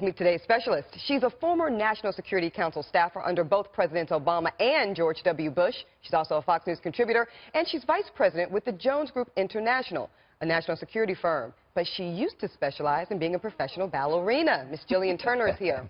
Meet Today's specialist. She's a former National Security Council staffer under both Presidents Obama and George W. Bush. She's also a Fox News contributor, and she's vice president with the Jones Group International, a national security firm. But she used to specialize in being a professional ballerina. Miss Jillian Turner is here.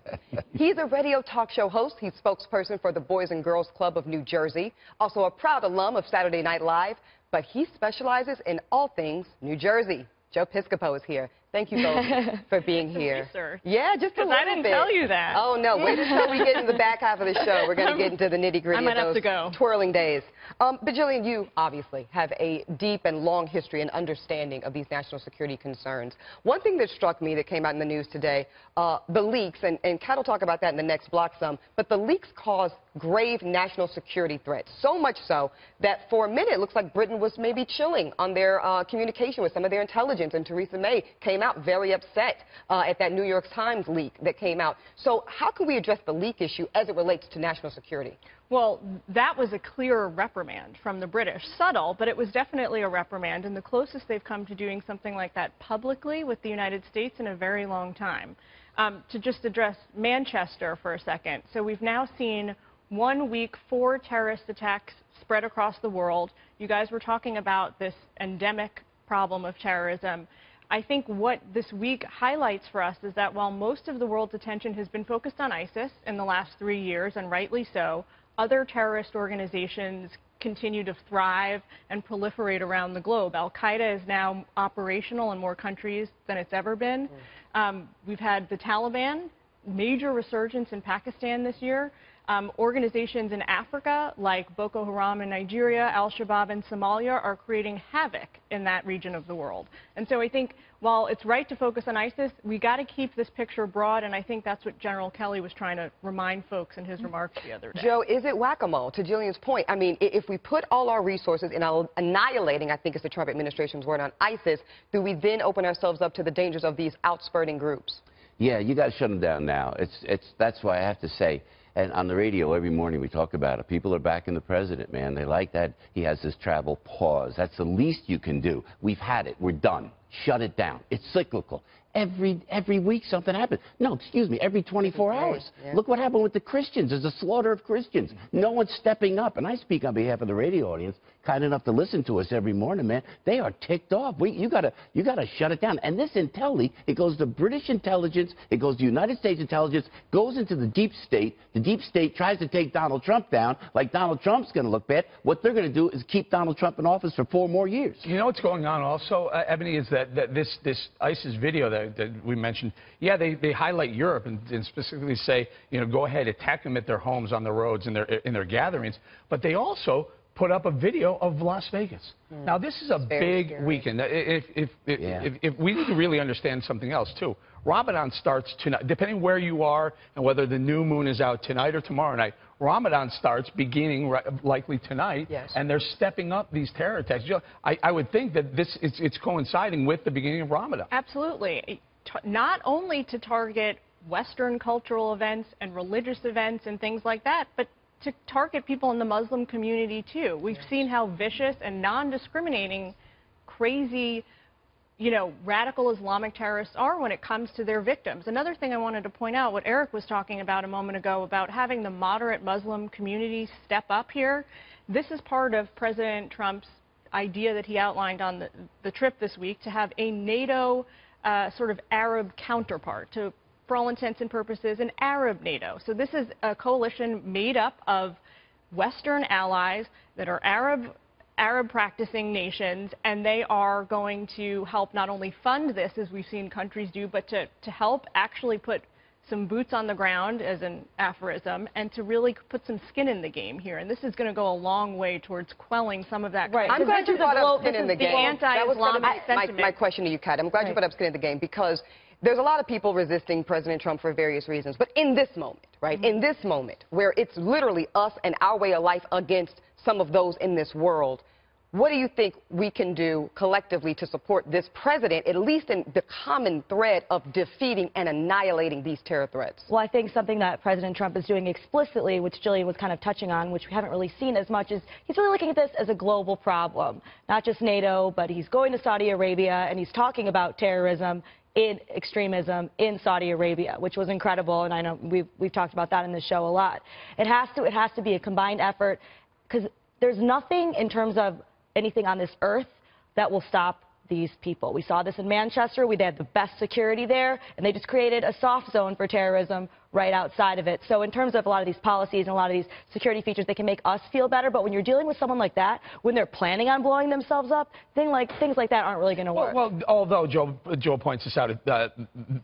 He's a radio talk show host. He's spokesperson for the Boys and Girls Club of New Jersey, also a proud alum of Saturday Night Live, but he specializes in all things New Jersey. Joe Piscopo is here. Thank you both for being here. Sir. Yeah, just a little bit. I didn't tell you that. Oh, no. Wait until we get into the back half of the show. We're going to get into the nitty-gritty of those twirling days. But, Jillian, you obviously have a deep and long history and understanding of these national security concerns. One thing that struck me that came out in the news today, the leaks, and Kat will talk about that in the next block some, but the leaks caused grave national security threats, so much so that for a minute it looks like Britain was maybe chilling on their communication with some of their intelligence, and Theresa May came out very upset at that New York Times leak that came out. So how can we address the leak issue as it relates to national security? Well, that was a clear reprimand from the British. Subtle, but it was definitely a reprimand, and the closest they've come to doing something like that publicly with the United States in a very long time. To just address Manchester for a second. So we've now seen 1 week 4 terrorist attacks spread across the world. You guys were talking about this endemic problem of terrorism. I think what this week highlights for us is that while most of the world's attention has been focused on ISIS in the last 3 years, and rightly so, other terrorist organizations continue to thrive and proliferate around the globe. Al-Qaeda is now operational in more countries than it's ever been. We've had the Taliban, major resurgence in Pakistan this year. Organizations in Africa, like Boko Haram in Nigeria, Al-Shabaab in Somalia, are creating havoc in that region of the world. And so I think while it's right to focus on ISIS, we got to keep this picture broad, and I think that's what General Kelly was trying to remind folks in his remarks the other day. Joe, is it whack-a-mole? To Jillian's point, I mean, if we put all our resources in annihilating, I think is the Trump administration's word, on ISIS, do we then open ourselves up to the dangers of these outspurting groups? Yeah, you got to shut them down now. That's why I have to say, and on the radio every morning we talk about it. People are backing the president, man. They like that he has this travel pause. That's the least you can do. We've had it. We're done. Shut it down. It's cyclical. Every week something happens. No, excuse me, every 24 hours. Yeah. Look what happened with the Christians. There's a slaughter of Christians. No one's stepping up. And I speak on behalf of the radio audience, kind enough to listen to us every morning, man. They are ticked off. You gotta shut it down. And this intel leak, it goes to British intelligence, it goes to United States intelligence, goes into the deep state. The deep state tries to take Donald Trump down, like Donald Trump's going to look bad. What they're going to do is keep Donald Trump in office for 4 more years. You know what's going on also, Ebony, is that this ISIS video that we mentioned, yeah, they highlight Europe and specifically say, you know, go ahead, attack them at their homes, on the roads, in their gatherings. But they also put up a video of Las Vegas. Now, this is a big weekend. If we need to really understand something else, too. Ramadan starts tonight, depending where you are and whether the new moon is out tonight or tomorrow night. Ramadan starts beginning likely tonight, and they're stepping up these terror attacks. I would think that it's coinciding with the beginning of Ramadan. Absolutely. Not only to target Western cultural events and religious events and things like that, but to target people in the Muslim community, too. We've seen how vicious and non-discriminating, crazy, you know, radical Islamic terrorists are when it comes to their victims. Another thing I wanted to point out, what Eric was talking about a moment ago, about having the moderate Muslim community step up here. This is part of President Trump's idea that he outlined on the trip this week, to have a NATO sort of Arab counterpart, to, for all intents and purposes, an Arab NATO. So this is a coalition made up of Western allies that are Arab practicing nations, and they are going to help not only fund this, as we've seen countries do, but to help actually put some boots on the ground, as an aphorism, and to really put some skin in the game here. And this is going to go a long way towards quelling some of that. Right. I'm glad you brought up skin in the game. Anti-Islamic sentiment. My question to you, Kat. I'm glad you brought up skin in the game, because there's a lot of people resisting President Trump for various reasons. But in this moment, right, in this moment, where it's literally us and our way of life against some of those in this world, what do you think we can do collectively to support this president, at least in the common thread of defeating and annihilating these terror threats? Well, I think something that President Trump is doing explicitly, which Jillian was kind of touching on, which we haven't really seen as much, is he's really looking at this as a global problem. Not just NATO, but he's going to Saudi Arabia and he's talking about terrorism in extremism in Saudi Arabia, which was incredible, and I know we've talked about that in the show a lot. It has to be a combined effort, because there's nothing in terms of anything on this earth that will stop these people. We saw this in Manchester. They had the best security there, and they just created a soft zone for terrorism right outside of it. So in terms of a lot of these policies and a lot of these security features, they can make us feel better. But when you're dealing with someone like that, when they're planning on blowing themselves up, things like that aren't really going to work. Well, although Joe points this out,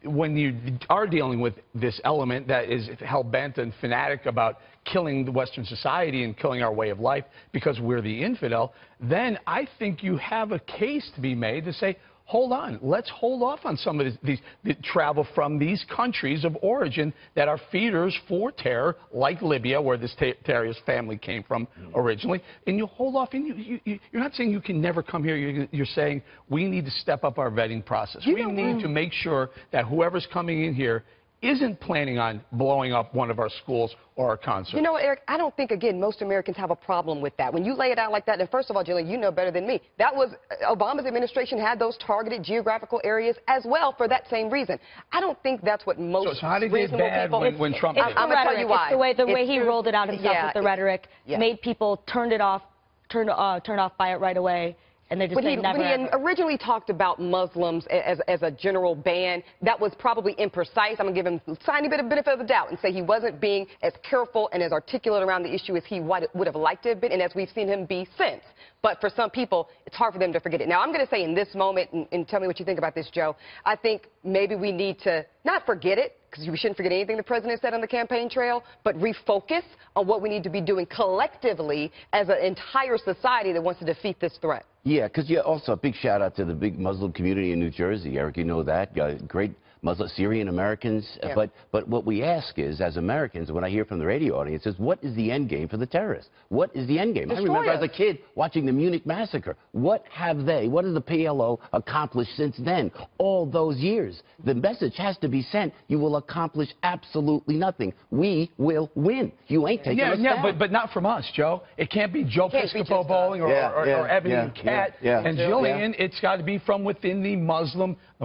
when you are dealing with this element that is hell-bent and fanatic about killing the Western society and killing our way of life because we're the infidel, then I think you have a case to be made to say, hold on, let's hold off on some of the travel from these countries of origin that are feeders for terror, like Libya, where this terrorist family came from originally. And you hold off, and you're not saying you can never come here. You're saying we need to step up our vetting process. We need to make sure that whoever's coming in here isn't planning on blowing up one of our schools or our concerts. You know, Eric, I don't think, again, most Americans have a problem with that. When you lay it out like that, and first of all, Jillian, you know better than me, that was Obama's administration had those targeted geographical areas as well for that same reason. I don't think that's what most so how did it get bad when Trump did it? I'm going to tell you why. It's the way he rolled it out himself with the rhetoric, made people turned off by it right away. And they're just saying never, when he originally talked about Muslims as a general ban, that was probably imprecise. I'm going to give him a tiny bit of benefit of the doubt and say he wasn't being as careful and as articulate around the issue as he would have liked to have been, and as we've seen him be since. But for some people, it's hard for them to forget it. Now, I'm going to say in this moment, and tell me what you think about this, Joe, I think maybe we need to not forget it, because we shouldn't forget anything the president said on the campaign trail, but refocus on what we need to be doing collectively as an entire society that wants to defeat this threat. Yeah, because also a big shout out to the big Muslim community in New Jersey. Eric, you know that. Great Muslim Syrian Americans. Yeah. But what we ask is, as Americans, when I hear from the radio audience, is what is the end game for the terrorists? What is the end game? I remember as a kid watching the Munich massacre. What have what has the PLO accomplished since then? All those years. The message has to be sent. You will accomplish absolutely nothing. We will win. You ain't taking us down. but not from us, Joe. It can't be Joe Piscopo bowling or Ebony and Kat and Jillian. It's got to be from within the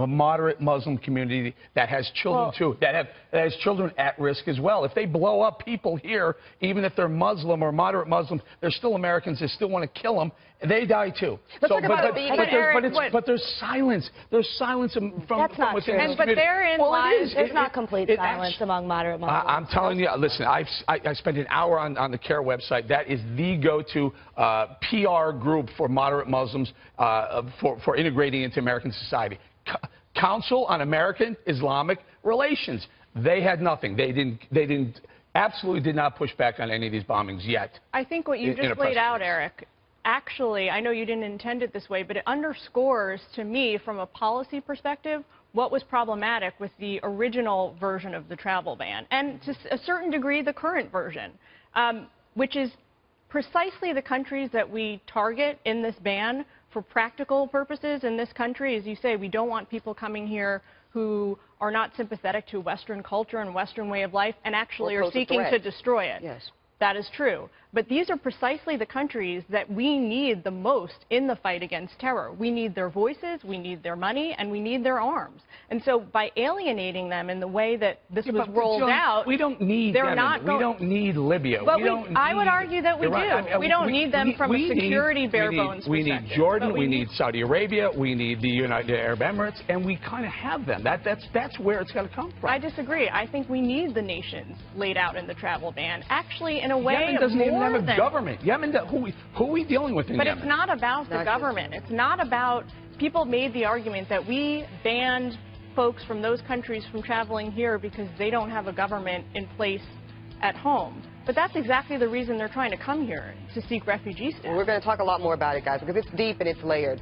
moderate Muslim community that has children too, that has children at risk as well. If they blow up people here, even if they're Muslim or moderate Muslims, they're still Americans. They still want to kill them. They die too. But there's silence. There's silence from within this community. But therein lies there's not complete silence among moderate Muslims. I'm telling you, listen, I spent an hour on the CARE website. That is the go-to PR group for moderate Muslims for integrating into American society. Council on American Islamic Relations. They had nothing. They absolutely did not push back on any of these bombings yet. I think what you just laid out, Eric, actually, I know you didn't intend it this way, but it underscores to me, from a policy perspective, what was problematic with the original version of the travel ban, and to a certain degree, the current version, which is precisely the countries that we target in this ban for practical purposes in this country. As you say, we don't want people coming here who are not sympathetic to Western culture and Western way of life and actually are seeking to destroy it. Yes. That is true. But these are precisely the countries that we need the most in the fight against terror. We need their voices, we need their money, and we need their arms. And so by alienating them in the way that this was rolled out, we don't need them. We don't need Libya. But I would argue that we do. We don't need them from a security bare-bones perspective. We need Jordan, we need Saudi Arabia, we need the United Arab Emirates, and we kind of have them. That's where it's got to come from. I disagree. I think we need the nations laid out in the travel ban, actually in a way Yemen doesn't even have a government. Yemen, who are we dealing with in Yemen? But it's not about the government. It's not about, people made the argument that we banned folks from those countries from traveling here because they don't have a government in place at home. But that's exactly the reason they're trying to come here, to seek refugee status. Well, we're going to talk a lot more about it, guys, because it's deep and it's layered.